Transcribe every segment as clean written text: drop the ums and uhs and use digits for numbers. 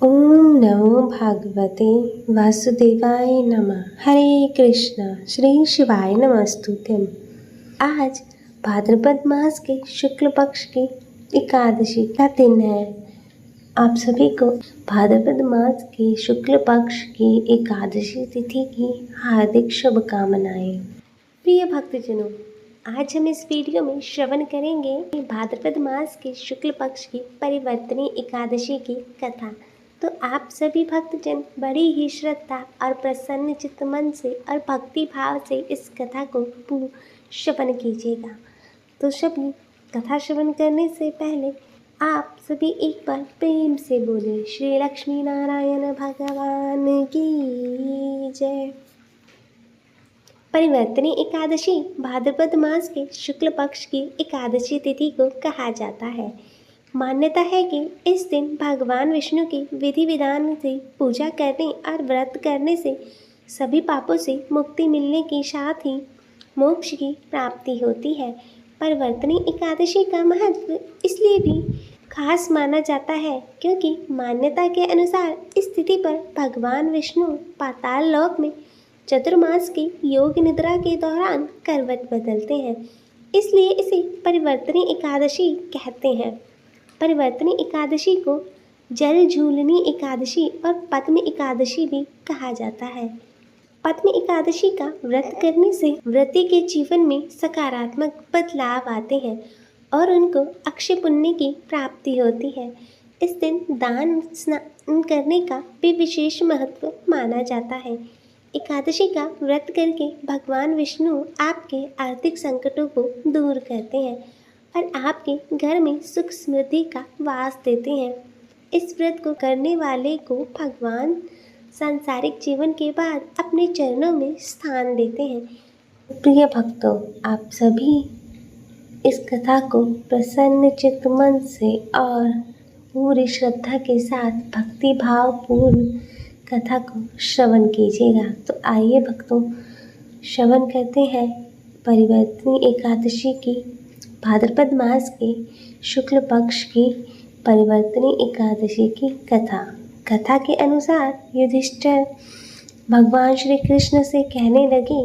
ओम नमो भगवते वासुदेवाय नमः। हरे कृष्णा। श्री शिवाय नमस्तुभ्यं। आज भाद्रपद मास के शुक्ल पक्ष की एकादशी का दिन है। आप सभी को भाद्रपद मास के शुक्ल पक्ष की एकादशी तिथि की हार्दिक शुभकामनाएं। प्रिय भक्तजनों, आज हम इस वीडियो में श्रवण करेंगे भाद्रपद मास के शुक्ल पक्ष की परिवर्तनी एकादशी की कथा। तो आप सभी भक्तजन बड़ी ही श्रद्धा और प्रसन्न चित्त मन से और भक्ति भाव से इस कथा को श्रवण कीजिएगा। तो सभी कथा श्रवण करने से पहले आप सभी एक बार प्रेम से बोले श्री लक्ष्मी नारायण भगवान की जय। परिवर्तनी एकादशी भाद्रपद मास के शुक्ल पक्ष की एकादशी तिथि को कहा जाता है। मान्यता है कि इस दिन भगवान विष्णु की विधि विधान से पूजा करने और व्रत करने से सभी पापों से मुक्ति मिलने के साथ ही मोक्ष की प्राप्ति होती है। परिवर्तनी एकादशी का महत्व इसलिए भी खास माना जाता है क्योंकि मान्यता के अनुसार इस तिथि पर भगवान विष्णु पाताल लोक में चतुर्मास की योग निद्रा के दौरान करवट बदलते हैं, इसलिए इसे परिवर्तनी एकादशी कहते हैं। परिवर्तनी एकादशी को जल झूलनी एकादशी और पद्म एकादशी भी कहा जाता है। पद्म एकादशी का व्रत करने से व्रती के जीवन में सकारात्मक बदलाव आते हैं और उनको अक्षय पुण्य की प्राप्ति होती है। इस दिन दान स्नान करने का भी विशेष महत्व माना जाता है। एकादशी का व्रत करके भगवान विष्णु आपके आर्थिक संकटों को दूर करते हैं और आपके घर में सुख समृद्धि का वास देते हैं। इस व्रत को करने वाले को भगवान सांसारिक जीवन के बाद अपने चरणों में स्थान देते हैं। प्रिय भक्तों, आप सभी इस कथा को प्रसन्न चित्त मन से और पूरी श्रद्धा के साथ भक्ति भाव पूर्ण कथा को श्रवण कीजिएगा। तो आइए भक्तों, श्रवण करते हैं परिवर्तनी एकादशी की भाद्रपद मास के शुक्ल पक्ष की परिवर्तनी एकादशी की कथा। कथा के अनुसार युधिष्ठिर भगवान श्री कृष्ण से कहने लगे,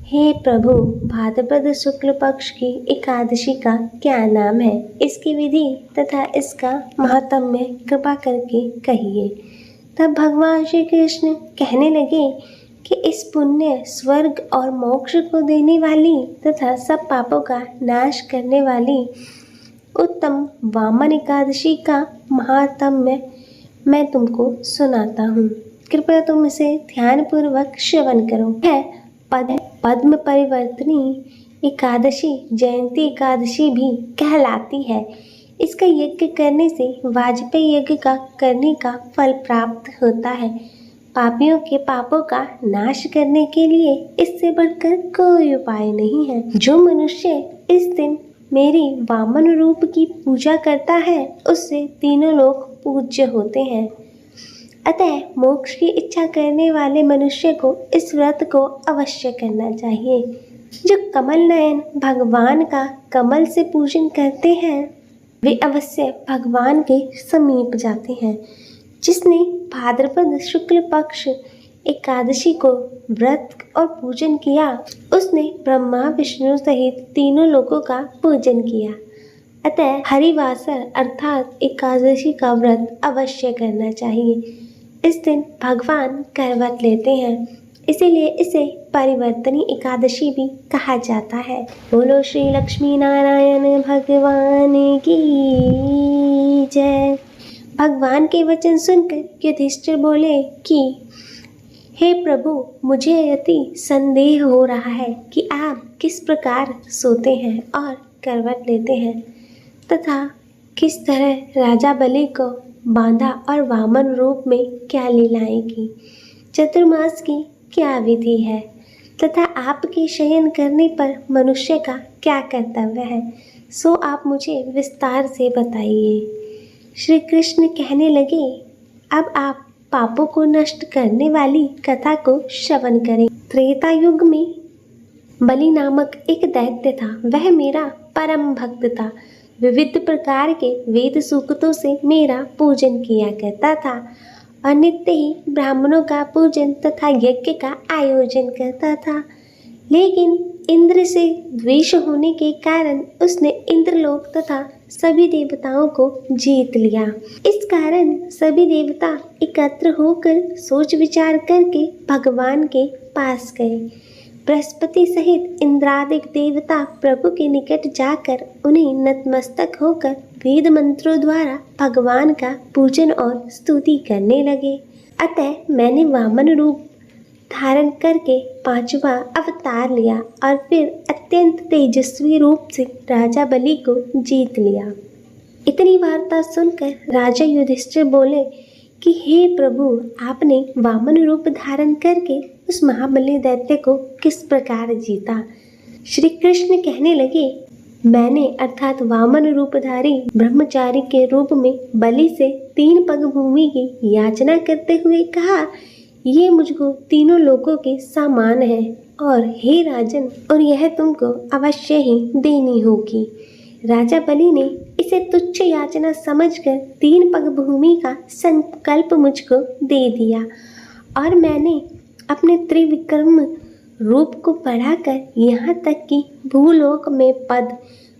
हे प्रभु, भाद्रपद शुक्ल पक्ष की एकादशी का क्या नाम है? इसकी विधि तथा इसका महात्म्य कृपा करके कहिए। तब भगवान श्री कृष्ण कहने लगे कि इस पुण्य, स्वर्ग और मोक्ष को देने वाली तथा सब पापों का नाश करने वाली उत्तम वामन एकादशी का महात्म्य मैं तुमको सुनाता हूँ। कृपया तुम इसे ध्यानपूर्वक श्रवण करो। है पद्म परिवर्तनी एकादशी जयंती एकादशी भी कहलाती है। इसका यज्ञ करने से वाजपेयी यज्ञ का करने का फल प्राप्त होता है। पापियों के पापों का नाश करने के लिए इससे बढ़कर कोई उपाय नहीं है। जो मनुष्य इस दिन मेरी वामन रूप की पूजा करता है उससे तीनों लोग पूज्य होते हैं। अतः मोक्ष की इच्छा करने वाले मनुष्य को इस व्रत को अवश्य करना चाहिए। जो कमल नयन भगवान का कमल से पूजन करते हैं वे अवश्य भगवान के समीप जाते हैं। जिसने भाद्रपद शुक्ल पक्ष एकादशी को व्रत और पूजन किया उसने ब्रह्मा विष्णु सहित तीनों लोगों का पूजन किया। अतः हरिवासर अर्थात एकादशी का व्रत अवश्य करना चाहिए। इस दिन भगवान करवट लेते हैं, इसीलिए इसे परिवर्तनी एकादशी भी कहा जाता है। बोलो श्री लक्ष्मी नारायण भगवान की जय। भगवान के वचन सुनकर युधिष्ठिर बोले कि हे प्रभु, मुझे अति संदेह हो रहा है कि आप किस प्रकार सोते हैं और करवट लेते हैं तथा किस तरह राजा बलि को बांधा और वामन रूप में क्या लीलाएं की, चतुर्मास की क्या विधि है तथा आपके शयन करने पर मनुष्य का क्या कर्तव्य है, सो आप मुझे विस्तार से बताइए। श्री कृष्ण कहने लगे, अब आप पापों को नष्ट करने वाली कथा को श्रवण करें। त्रेता युग में बलि नामक एक दैत्य था। वह मेरा परम भक्त था विविध प्रकार के वेद सूक्तों से मेरा पूजन किया करता था और नित्य ही ब्राह्मणों का पूजन तथा यज्ञ का आयोजन करता था। लेकिन इंद्र से द्वेष होने के कारण उसने इंद्रलोक तथा सभी देवताओं को जीत लिया। इस कारण सभी देवता एकत्र होकर सोच विचार करके भगवान के पास गए। बृहस्पति सहित इंद्रादिक देवता प्रभु के निकट जाकर उन्हें नतमस्तक होकर वेद मंत्रों द्वारा भगवान का पूजन और स्तुति करने लगे। अतः मैंने वामन रूप धारण करके 5वां अवतार लिया और फिर अत्यंत तेजस्वी रूप से राजा बलि को जीत लिया। इतनी वार्ता सुनकर राजा युधिष्ठिर बोले कि हे प्रभु, आपने वामन रूप धारण करके उस महाबली दैत्य को किस प्रकार जीता? श्री कृष्ण कहने लगे, मैंने अर्थात वामन रूपधारी ब्रह्मचारी के रूप में बलि से 3 पग भूमि की याचना करते हुए कहा, ये मुझको तीनों लोकों के समान है और हे राजन, और यह तुमको अवश्य ही देनी होगी। राजा बलि ने इसे तुच्छ याचना समझकर 3 पग भूमि का संकल्प मुझको दे दिया और मैंने अपने त्रिविक्रम रूप को बढ़ाकर यहाँ तक कि भूलोक में पद,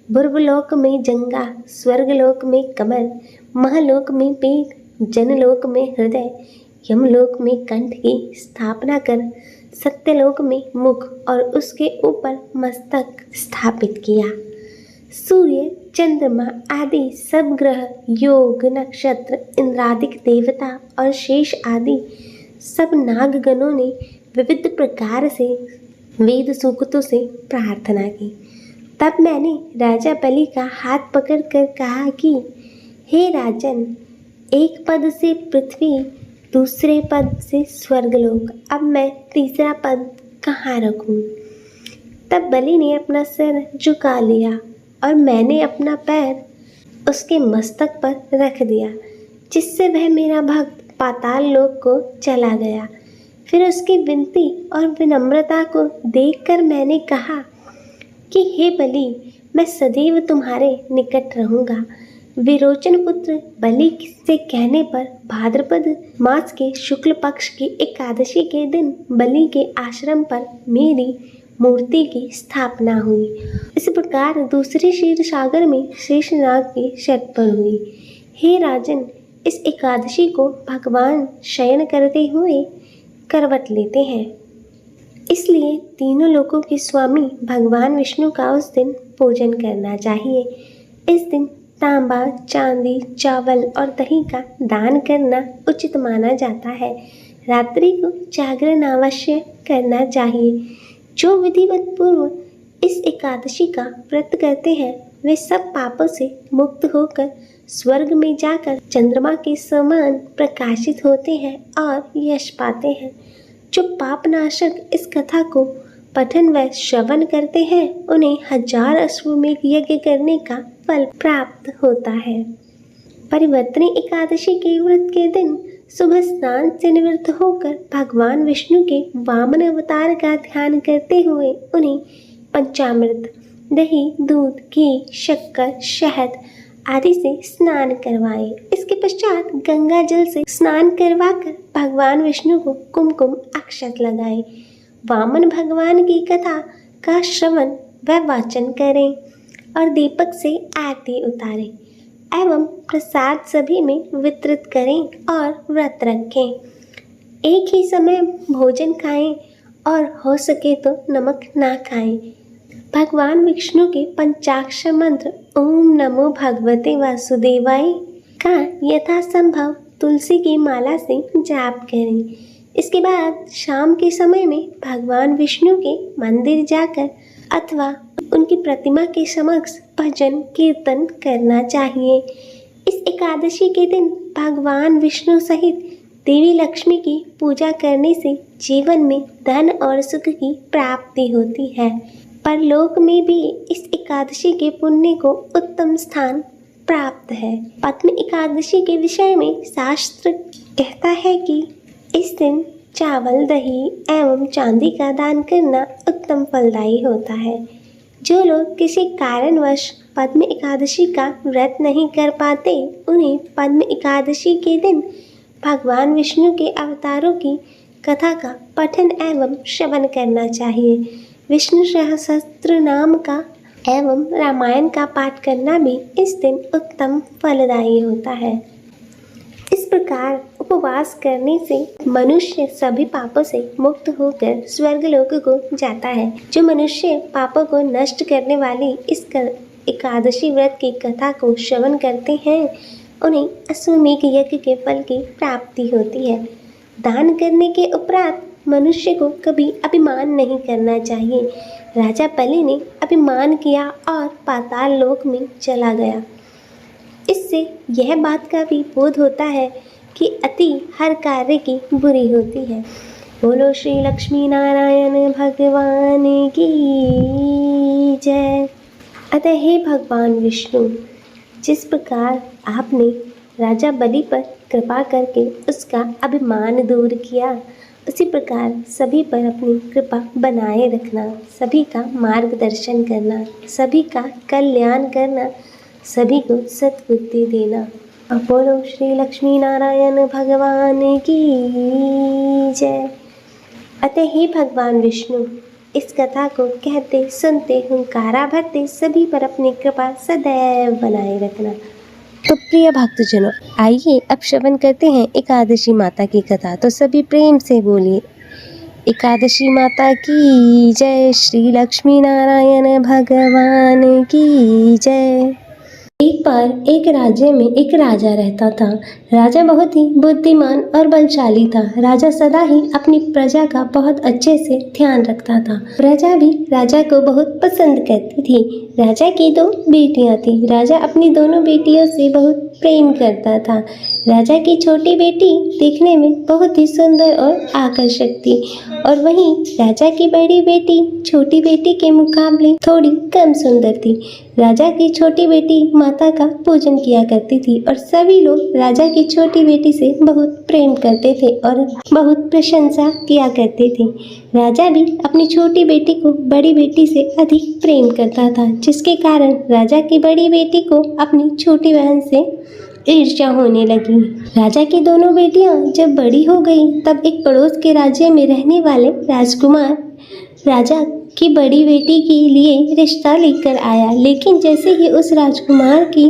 बुर्वलोक में जंगा, स्वर्गलोक में कमल, महलोक में पेट, जनलोक में हृदय, यमलोक में कंठ की स्थापना कर सत्यलोक में मुख और उसके ऊपर मस्तक स्थापित किया। सूर्य, चंद्रमा आदि सब ग्रह, योग, नक्षत्र, इंद्रादिक देवता और शेष आदि सब नागगणों ने विविध प्रकार से वेद सूक्तों से प्रार्थना की। तब मैंने राजा बलि का हाथ पकड़कर कहा कि हे राजन, एक पद से पृथ्वी, दूसरे पद से स्वर्गलोक, अब मैं तीसरा पद कहाँ रखूं? तब बलि ने अपना सिर झुका लिया और मैंने अपना पैर उसके मस्तक पर रख दिया, जिससे वह मेरा भक्त पाताल लोक को चला गया। फिर उसकी विनती और विनम्रता को देखकर मैंने कहा कि हे बलि, मैं सदैव तुम्हारे निकट रहूँगा। विरोचन पुत्र बलि से कहने पर भाद्रपद मास के शुक्ल पक्ष की एकादशी के दिन बलि के आश्रम पर मेरी मूर्ति की स्थापना हुई। इस प्रकार दूसरे क्षीर सागर में शेषनाग की षटपल हुई। हे राजन, इस एकादशी को भगवान शयन करते हुए करवट लेते हैं, इसलिए तीनों लोकों के स्वामी भगवान विष्णु का उस दिन पूजन करना चाहिए। इस दिन तांबा, चांदी, चावल और दही का दान करना उचित माना जाता है। रात्रि को जागरण अवश्य करना चाहिए। जो विधिवत पूर्व इस एकादशी का व्रत करते हैं वे सब पापों से मुक्त होकर स्वर्ग में जाकर चंद्रमा के समान प्रकाशित होते हैं और यश पाते हैं। जो पापनाशक इस कथा को पठन व श्रवण करते हैं उन्हें 1000 अश्वमेध यज्ञ करने का फल प्राप्त होता है। परिवर्तनी एकादशी के व्रत के दिन सुबह स्नान से निवृत्त होकर भगवान विष्णु के वामन अवतार का ध्यान करते हुए उन्हें पंचामृत, दही, दूध, घी, शक्कर, शहद आदि से स्नान करवाएं। इसके पश्चात गंगा जल से स्नान करवाकर भगवान विष्णु को कुमकुम अक्षत लगाएं। वामन भगवान की कथा का श्रवण व वाचन करें और दीपक से आरती उतारें एवं प्रसाद सभी में वितरित करें और व्रत रखें। एक ही समय भोजन खाएं और हो सके तो नमक ना खाएं। भगवान विष्णु के पंचाक्षर मंत्र ओम नमो भगवते वासुदेवाय का यथासंभव तुलसी की माला से जाप करें। इसके बाद शाम के समय में भगवान विष्णु के मंदिर जाकर अथवा उनकी प्रतिमा के समक्ष भजन कीर्तन करना चाहिए। इस एकादशी के दिन भगवान विष्णु सहित देवी लक्ष्मी की पूजा करने से जीवन में धन और सुख की प्राप्ति होती है। परलोक में भी इस एकादशी के पुण्य को उत्तम स्थान प्राप्त है। पद्म एकादशी के विषय में शास्त्र कहता है कि इस दिन चावल, दही एवं चांदी का दान करना उत्तम फलदायी होता है। जो लोग किसी कारणवश पद्म एकादशी का व्रत नहीं कर पाते, उन्हें पद्म एकादशी के दिन भगवान विष्णु के अवतारों की कथा का पठन एवं श्रवण करना चाहिए। विष्णु सहस्त्र नाम का एवं रामायण का पाठ करना भी इस दिन उत्तम फलदायी होता है। इस प्रकार उपवास करने से मनुष्य सभी पापों से मुक्त होकर स्वर्गलोक को जाता है। जो मनुष्य पापों को नष्ट करने वाली इस एकादशी व्रत की कथा को श्रवण करते हैं, उन्हें अश्वमेध यज्ञ के फल की प्राप्ति होती है। दान करने के उपरांत मनुष्य को कभी अभिमान नहीं करना चाहिए। राजा बलि ने अभिमान किया और पाताल लोक में चला गया। इससे यह बात का भी बोध होता है कि अति हर कार्य की बुरी होती है। बोलो श्री लक्ष्मी नारायण भगवान की जय। अतः हे भगवान विष्णु, जिस प्रकार आपने राजा बलि पर कृपा करके उसका अभिमान दूर किया, उसी प्रकार सभी पर अपनी कृपा बनाए रखना, सभी का मार्गदर्शन करना, सभी का कल्याण करना, सभी को सद्बुद्धि देना। बोलो श्री लक्ष्मी नारायण भगवान की जय। अतः हे भगवान विष्णु, इस कथा को कहते सुनते हुंकारा भरते सभी पर अपनी कृपा सदैव बनाए रखना। तो प्रिय भक्तजनों, आइए अब श्रवण करते हैं एकादशी माता की कथा। तो सभी प्रेम से बोलिए एकादशी माता की जय, श्री लक्ष्मी नारायण भगवान की जय। एक बार एक राज्य में एक राजा रहता था। राजा बहुत ही बुद्धिमान और बलशाली था। राजा सदा ही अपनी प्रजा का बहुत अच्छे से ध्यान रखता था। प्रजा भी राजा को बहुत पसंद करती थी। राजा की 2 बेटियां थी। राजा अपनी दोनों बेटियों से बहुत प्रेम करता था। राजा की छोटी बेटी देखने में बहुत ही सुंदर और आकर्षक थी, और वहीं राजा की बड़ी बेटी छोटी बेटी के मुकाबले थोड़ी कम सुंदर थी। राजा की छोटी बेटी माता का पूजन किया करती थी और सभी लोग राजा की छोटी बेटी से बहुत प्रेम करते थे और बहुत प्रशंसा किया करते थे। राजा भी अपनी छोटी बेटी को बड़ी बेटी से अधिक प्रेम करता था, जिसके कारण राजा की बड़ी बेटी को अपनी छोटी बहन से ईर्ष्या होने लगी। राजा की दोनों बेटियां जब बड़ी हो गई, तब एक पड़ोस के राज्य में रहने वाले राजकुमार राजा की बड़ी बेटी के लिए रिश्ता लेकर आया। लेकिन जैसे ही उस राजकुमार की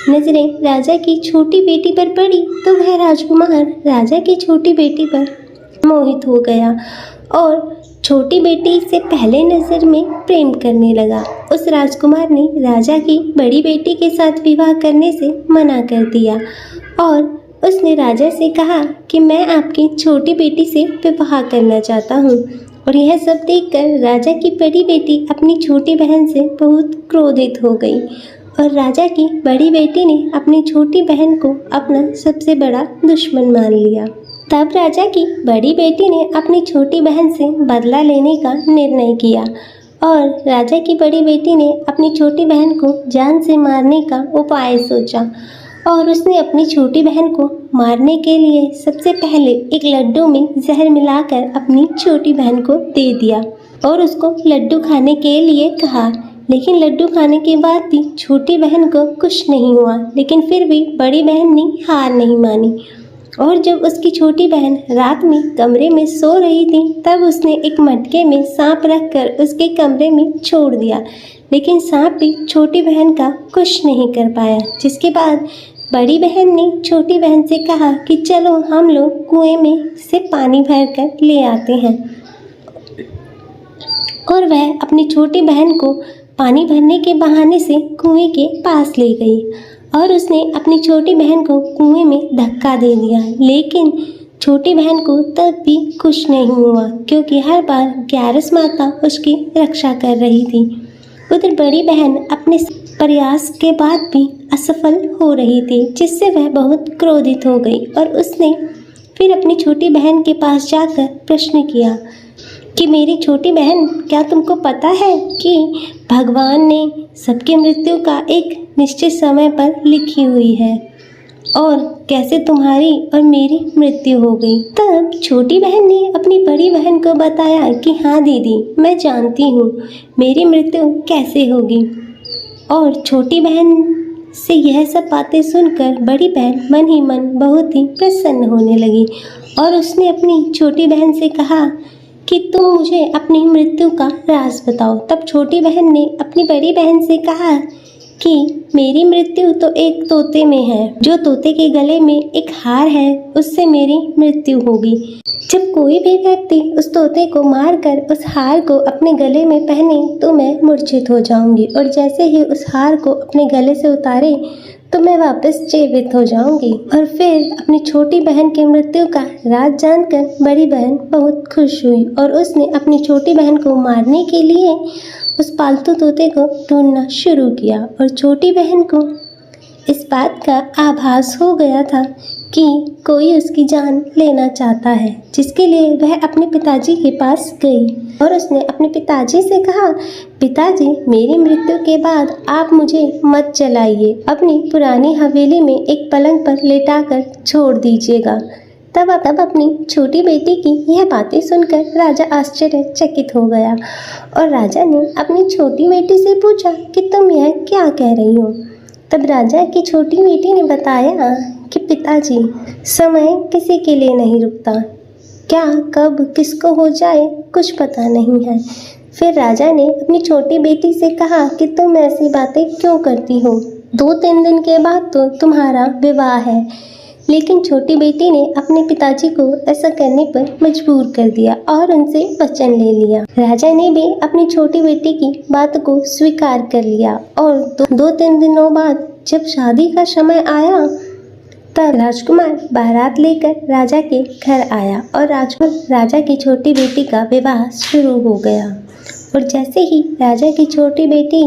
नज़रें राजा की छोटी बेटी पर पड़ी, तो वह राजकुमार राजा की छोटी बेटी पर मोहित हो गया और छोटी बेटी से पहले नज़र में प्रेम करने लगा। उस राजकुमार ने राजा की बड़ी बेटी के साथ विवाह करने से मना कर दिया और उसने राजा से कहा कि मैं आपकी छोटी बेटी से विवाह करना चाहता हूँ। और यह सब देखकर राजा की बड़ी बेटी अपनी छोटी बहन से बहुत क्रोधित हो गई और राजा की बड़ी बेटी ने अपनी छोटी बहन को अपना सबसे बड़ा दुश्मन मान लिया। तब राजा की बड़ी बेटी ने अपनी छोटी बहन से बदला लेने का निर्णय किया और राजा की बड़ी बेटी ने अपनी छोटी बहन को जान से मारने का उपाय सोचा और उसने अपनी छोटी बहन को मारने के लिए सबसे पहले एक लड्डू में जहर मिलाकर अपनी छोटी बहन को दे दिया और उसको लड्डू खाने के लिए कहा। लेकिन लड्डू खाने के बाद भी छोटी बहन को कुछ नहीं हुआ, लेकिन फिर भी बड़ी बहन ने हार नहीं मानी और जब उसकी छोटी बहन रात में कमरे में सो रही थी, तब उसने एक मटके में सांप रखकर उसके कमरे में छोड़ दिया। लेकिन सांप भी छोटी बहन का कुछ नहीं कर पाया, जिसके बाद बड़ी बहन ने छोटी बहन से कहा कि चलो हम लोग कुएं में से पानी भरकर ले आते हैं। और वह अपनी छोटी बहन को पानी भरने के बहाने से कुएं के पास ले गई और उसने अपनी छोटी बहन को कुएं में धक्का दे दिया। लेकिन छोटी बहन को तब भी कुछ नहीं हुआ, क्योंकि हर बार ग्यारस माता उसकी रक्षा कर रही थी। उधर बड़ी बहन अपने प्रयास के बाद भी असफल हो रही थी, जिससे वह बहुत क्रोधित हो गई और उसने फिर अपनी छोटी बहन के पास जाकर प्रश्न किया कि मेरी छोटी बहन, क्या तुमको पता है कि भगवान ने सबकी मृत्यु का एक निश्चित समय पर लिखी हुई है और कैसे तुम्हारी और मेरी मृत्यु हो गई। तब छोटी बहन ने अपनी बड़ी बहन को बताया कि हाँ दीदी, मैं जानती हूँ मेरी मृत्यु कैसे होगी। और छोटी बहन से यह सब बातें सुनकर बड़ी बहन मन ही मन बहुत ही प्रसन्न होने लगी और उसने अपनी छोटी बहन से कहा कि तुम मुझे अपनी मृत्यु का राज बताओ। तब छोटी बहन ने अपनी बड़ी बहन से कहा कि मेरी मृत्यु तो एक तोते में है, जो तोते के गले में एक हार है उससे मेरी मृत्यु होगी। जब कोई भी व्यक्ति उस तोते को मारकर उस हार को अपने गले में पहने तो मैं मूर्छित हो जाऊंगी, और जैसे ही उस हार को अपने गले से उतारे तो मैं वापस जीवित हो जाऊंगी। और फिर अपनी छोटी बहन की मृत्यु का राज जानकर बड़ी बहन बहुत खुश हुई और उसने अपनी छोटी बहन को मारने के लिए उस पालतू तोते को ढूंढना शुरू किया। और छोटी बहन को इस बात का आभास हो गया था कि कोई उसकी जान लेना चाहता है, जिसके लिए वह अपने पिताजी के पास गई और उसने अपने पिताजी से कहा, पिताजी मेरी मृत्यु के बाद आप मुझे मत जलाइए, अपनी पुरानी हवेली में एक पलंग पर लेटाकर छोड़ दीजिएगा। तब अपनी छोटी बेटी की यह बातें सुनकर राजा आश्चर्यचकित हो गया और राजा ने अपनी छोटी बेटी से पूछा कि तुम यह क्या कह रही हो। तब राजा की छोटी बेटी ने बताया कि पिताजी समय किसी के लिए नहीं रुकता, क्या कब किसको हो जाए कुछ पता नहीं है। फिर राजा ने अपनी छोटी बेटी से कहा कि तुम ऐसी बातें क्यों करती हो, 2-3 दिन के बाद तो तुम्हारा विवाह है। लेकिन छोटी बेटी ने अपने पिताजी को ऐसा करने पर मजबूर कर दिया और उनसे वचन ले लिया। राजा ने भी अपनी छोटी बेटी की बात को स्वीकार कर लिया और 2-3 दिनों बाद जब शादी का समय आया तब राजकुमार बारात लेकर राजा के घर आया और राजा की छोटी बेटी का विवाह शुरू हो गया। और जैसे ही राजा की छोटी बेटी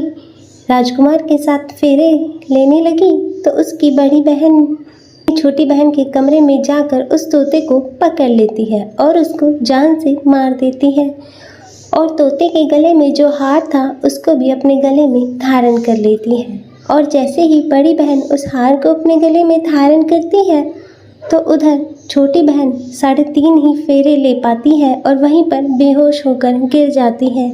राजकुमार के साथ फेरे लेने लगी तो उसकी बड़ी बहन छोटी बहन के कमरे में जाकर उस तोते को पकड़ लेती है और उसको जान से मार देती है और तोते के गले में जो हार था उसको भी अपने गले में धारण कर लेती है। और जैसे ही बड़ी बहन उस हार को अपने गले में धारण करती है तो उधर छोटी बहन 3.5 ही फेरे ले पाती है और वहीं पर बेहोश होकर गिर जाती है।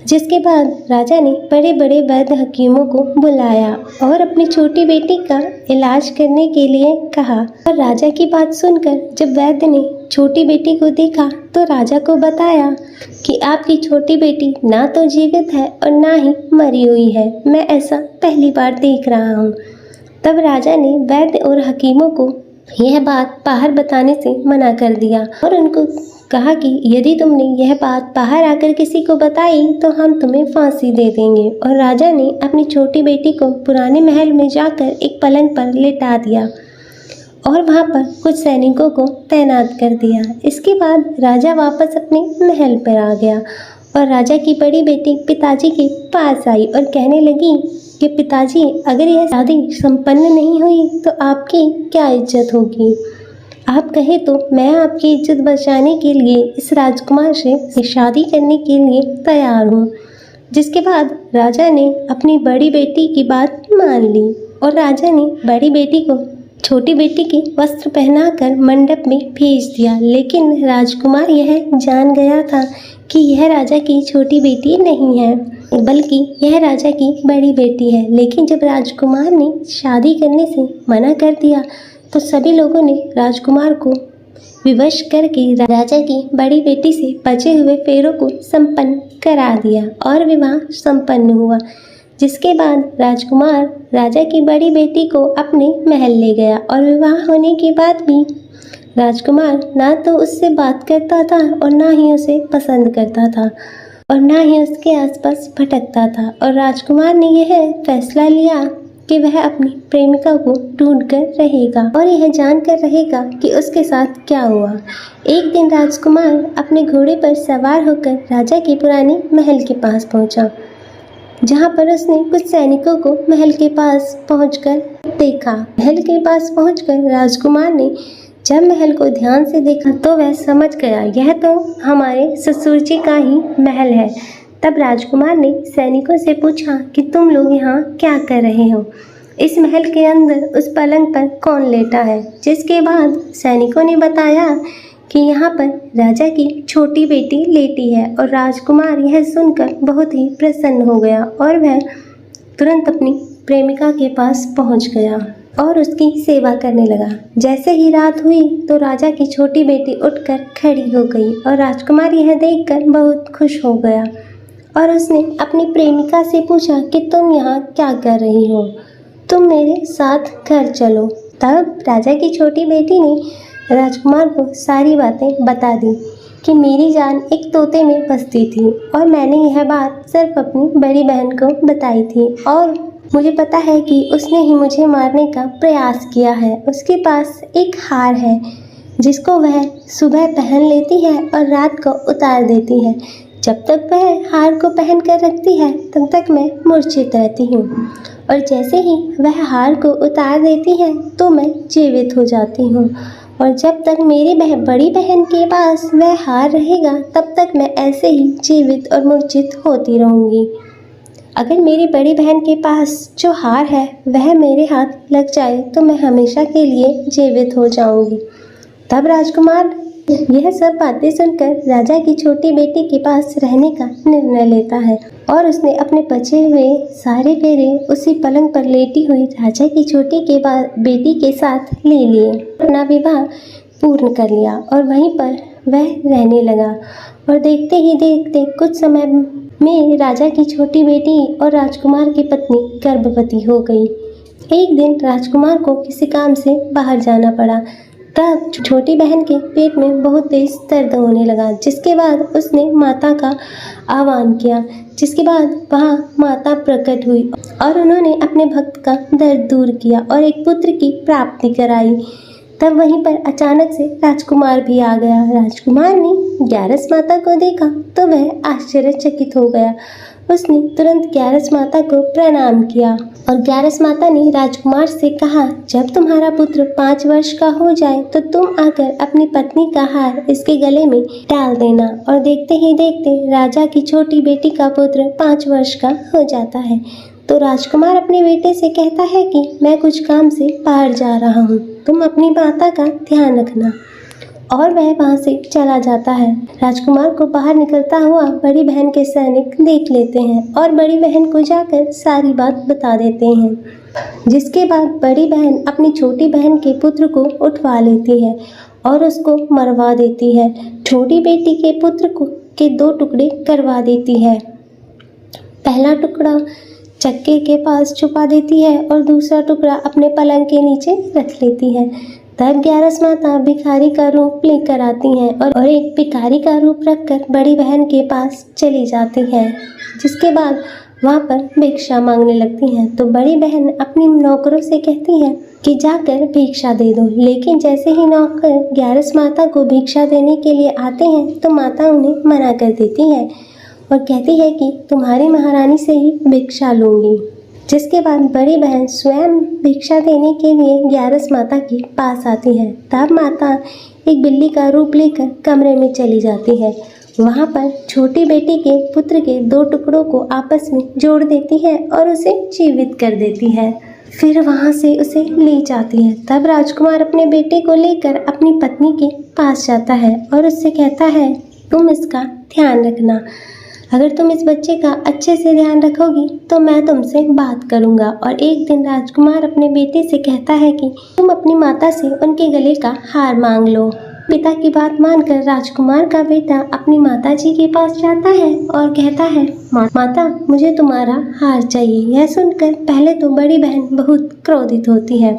जिसके बाद राजा ने बड़े बड़े वैद्य हकीमों को बुलाया और अपनी छोटी बेटी का इलाज करने के लिए कहा। और राजा की बात सुनकर जब वैद्य ने छोटी बेटी को देखा तो राजा को बताया कि आपकी छोटी बेटी ना तो जीवित है और ना ही मरी हुई है, मैं ऐसा पहली बार देख रहा हूँ। तब राजा ने वैद्य और हकीमों को यह बात बाहर बताने से मना कर दिया और उनको कहा कि यदि तुमने यह बात बाहर आकर किसी को बताई तो हम तुम्हें फांसी दे देंगे। और राजा ने अपनी छोटी बेटी को पुराने महल में जाकर एक पलंग पर लेटा दिया और वहाँ पर कुछ सैनिकों को तैनात कर दिया। इसके बाद राजा वापस अपने महल पर आ गया और राजा की बड़ी बेटी पिताजी के पास आई और कहने लगी कि पिताजी अगर यह शादी संपन्न नहीं हुई तो आपकी क्या इज्जत होगी, आप कहे तो मैं आपकी इज्जत बचाने के लिए इस राजकुमार से शादी करने के लिए तैयार हूँ। जिसके बाद राजा ने अपनी बड़ी बेटी की बात मान ली और राजा ने बड़ी बेटी को छोटी बेटी के वस्त्र पहनाकर मंडप में भेज दिया। लेकिन राजकुमार यह जान गया था कि यह राजा की छोटी बेटी नहीं है बल्कि यह राजा की बड़ी बेटी है। लेकिन जब राजकुमार ने शादी करने से मना कर दिया तो सभी लोगों ने राजकुमार को विवश करके राजा की बड़ी बेटी से बचे हुए फेरों को संपन्न करा दिया और विवाह संपन्न हुआ। जिसके बाद राजकुमार राजा की बड़ी बेटी को अपने महल ले गया और विवाह होने के बाद भी राजकुमार ना तो उससे बात करता था और ना ही उसे पसंद करता था और ना ही उसके आसपास भटकता था। और राजकुमार ने यह फैसला लिया कि वह अपनी प्रेमिका को ढूंढ कर रहेगा और यह जानकर रहेगा कि उसके साथ क्या हुआ। एक दिन राजकुमार अपने घोड़े पर सवार होकर राजा के पुराने महल के पास पहुंचा, जहां पर उसने कुछ सैनिकों को महल के पास पहुंचकर देखा। महल के पास पहुंचकर राजकुमार ने जब महल को ध्यान से देखा तो वह समझ गया यह तो हमारे ससुर जी का ही महल है। तब राजकुमार ने सैनिकों से पूछा कि तुम लोग यहाँ क्या कर रहे हो, इस महल के अंदर उस पलंग पर कौन लेटा है। जिसके बाद सैनिकों ने बताया कि यहाँ पर राजा की छोटी बेटी लेटी है और राजकुमार यह सुनकर बहुत ही प्रसन्न हो गया और वह तुरंत अपनी प्रेमिका के पास पहुंच गया और उसकी सेवा करने लगा। जैसे ही रात हुई तो राजा की छोटी बेटी उठकर खड़ी हो गई और राजकुमार यह देखकर बहुत खुश हो गया और उसने अपनी प्रेमिका से पूछा कि तुम यहाँ क्या कर रही हो, तुम मेरे साथ घर चलो। तब राजा की छोटी बेटी ने राजकुमार को सारी बातें बता दी कि मेरी जान एक तोते में बसती थी और मैंने यह बात सिर्फ अपनी बड़ी बहन को बताई थी और मुझे पता है कि उसने ही मुझे मारने का प्रयास किया है। उसके पास एक हार है जिसको वह सुबह पहन लेती है और रात को उतार देती है। जब तक वह हार को पहन कर रखती है तब तक मैं मूर्छित रहती हूँ और जैसे ही वह हार को उतार देती है तो मैं जीवित हो जाती हूँ और जब तक मेरी बड़ी बहन के पास वह हार रहेगा तब तक मैं ऐसे ही जीवित और मूर्छित होती रहूँगी। अगर मेरी बड़ी बहन के पास जो हार है वह मेरे हाथ लग जाए तो मैं हमेशा के लिए जीवित हो जाऊँगी। तब राजकुमार यह सब बातें सुनकर राजा की छोटी बेटी के पास रहने का निर्णय लेता है और उसने अपने बचे हुए सारे फेरे उसी पलंग पर लेटी हुई राजा की छोटी बेटी के साथ ले लिए। अपना विवाह पूर्ण कर लिया और वहीं पर वह रहने लगा और देखते ही देखते कुछ समय में राजा की छोटी बेटी और राजकुमार की पत्नी गर्भवती हो गई। एक दिन राजकुमार को किसी काम से बाहर जाना पड़ा। तब छोटी बहन के पेट में बहुत तेज दर्द होने लगा, जिसके बाद उसने माता का आह्वान किया, जिसके बाद वहाँ माता प्रकट हुई और उन्होंने अपने भक्त का दर्द दूर किया और एक पुत्र की प्राप्ति कराई। तब वहीं पर अचानक से राजकुमार भी आ गया। राजकुमार ने ग्यारस माता को देखा तो वह आश्चर्यचकित हो गया। उसने तुरंत ग्यारस माता को प्रणाम किया और ग्यारस माता ने राजकुमार से कहा, जब तुम्हारा पुत्र 5 वर्ष का हो जाए तो तुम आकर अपनी पत्नी का हार इसके गले में डाल देना। और देखते ही देखते राजा की छोटी बेटी का पुत्र 5 वर्ष का हो जाता है। तो राजकुमार अपने बेटे से कहता है कि मैं कुछ काम से बाहर जा रहा हूँ, तुम अपनी माता का ध्यान रखना। और वह वहाँ से चला जाता है। राजकुमार को बाहर निकलता हुआ बड़ी बहन के सैनिक देख लेते हैं और बड़ी बहन को जाकर सारी बात बता देते हैं, जिसके बाद बड़ी बहन अपनी छोटी बहन के पुत्र को उठवा लेती है और उसको मरवा देती है। छोटी बेटी के पुत्र के 2 टुकड़े करवा देती है। पहला टुकड़ा चक्के के पास छुपा देती है और दूसरा टुकड़ा अपने पलंग के नीचे रख लेती है। तब ग्यारस माता भिखारी का रूप लेकर आती हैं और एक भिखारी का रूप रखकर बड़ी बहन के पास चली जाती हैं, जिसके बाद वहाँ पर भिक्षा मांगने लगती हैं। तो बड़ी बहन अपनी नौकरों से कहती है कि जाकर भिक्षा दे दो, लेकिन जैसे ही नौकर ग्यारस माता को भिक्षा देने के लिए आते हैं तो माता उन्हें मना कर देती है और कहती है कि तुम्हारी महारानी से ही भिक्षा लूँगी। जिसके बाद बड़ी बहन स्वयं भिक्षा देने के लिए ग्यारस माता के पास आती है। तब माता एक बिल्ली का रूप लेकर कमरे में चली जाती है। वहाँ पर छोटी बेटी के पुत्र के 2 टुकड़ों को आपस में जोड़ देती है और उसे जीवित कर देती है। फिर वहाँ से उसे ले जाती है। तब राजकुमार अपने बेटे को लेकर अपनी पत्नी के पास जाता है और उससे कहता है, तुम इसका ध्यान रखना। अगर तुम इस बच्चे का अच्छे से ध्यान रखोगी तो मैं तुमसे बात करूंगा। और एक दिन राजकुमार अपने बेटे से कहता है कि तुम अपनी माता से उनके गले का हार मांग लो। पिता की बात मानकर राजकुमार का बेटा अपनी माता जी के पास जाता है और कहता है, माता मुझे तुम्हारा हार चाहिए। यह सुनकर पहले तो बड़ी बहन बहुत क्रोधित होती है,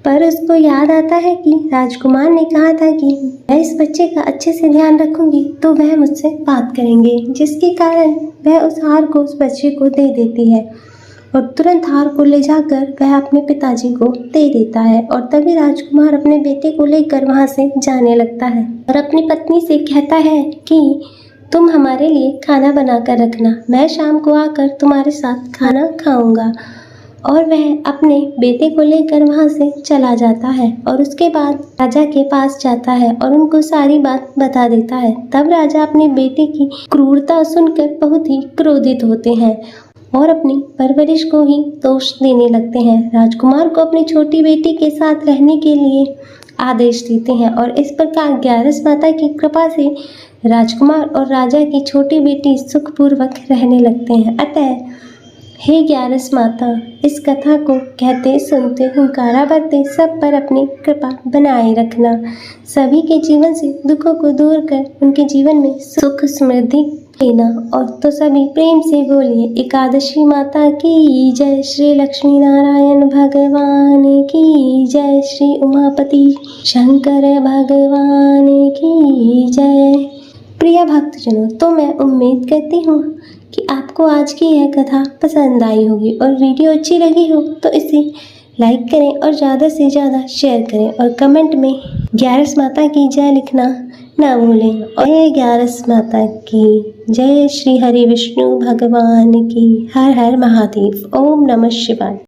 पर उसको याद आता है कि राजकुमार ने कहा था कि मैं इस बच्चे का अच्छे से ध्यान रखूंगी तो वह मुझसे बात करेंगे, जिसके कारण वह उस हार को उस बच्चे को दे देती है और तुरंत हार को ले जाकर वह अपने पिताजी को दे देता है। और तभी राजकुमार अपने बेटे को लेकर वहाँ से जाने लगता है और अपनी पत्नी से कहता है कि तुम हमारे लिए खाना बना कर रखना, मैं शाम को आकर तुम्हारे साथ खाना खाऊंगा। और वह अपने बेटे को लेकर वहाँ से चला जाता है और उसके बाद राजा के पास जाता है और उनको सारी बात बता देता है। तब राजा अपनी बेटे की क्रूरता सुनकर बहुत ही क्रोधित होते हैं और अपनी परवरिश को ही दोष देने लगते हैं। राजकुमार को अपनी छोटी बेटी के साथ रहने के लिए आदेश देते हैं और इस प्रकार ग्यारस माता की कृपा से राजकुमार और राजा की छोटी बेटी सुखपूर्वक रहने लगते हैं। अतः हे ग्यारस माता, इस कथा को कहते सुनते हुंकारा भरते सब पर अपनी कृपा बनाए रखना। सभी के जीवन से दुखों को दूर कर उनके जीवन में सुख समृद्धि देना। और तो सभी प्रेम से बोलिए एकादशी माता की जय, श्री लक्ष्मी नारायण भगवान की जय, श्री उमापति शंकर भगवान की जय। प्रिय भक्तजनों, तो मैं उम्मीद करती हूँ कि आपको आज की यह कथा पसंद आई होगी और वीडियो अच्छी लगी हो तो इसे लाइक करें और ज़्यादा से ज़्यादा शेयर करें और कमेंट में ग्यारस माता की जय लिखना ना भूलें। और जय ग्यारस माता की जय, श्री हरि विष्णु भगवान की हर हर महादेव। ओम नमः शिवाय।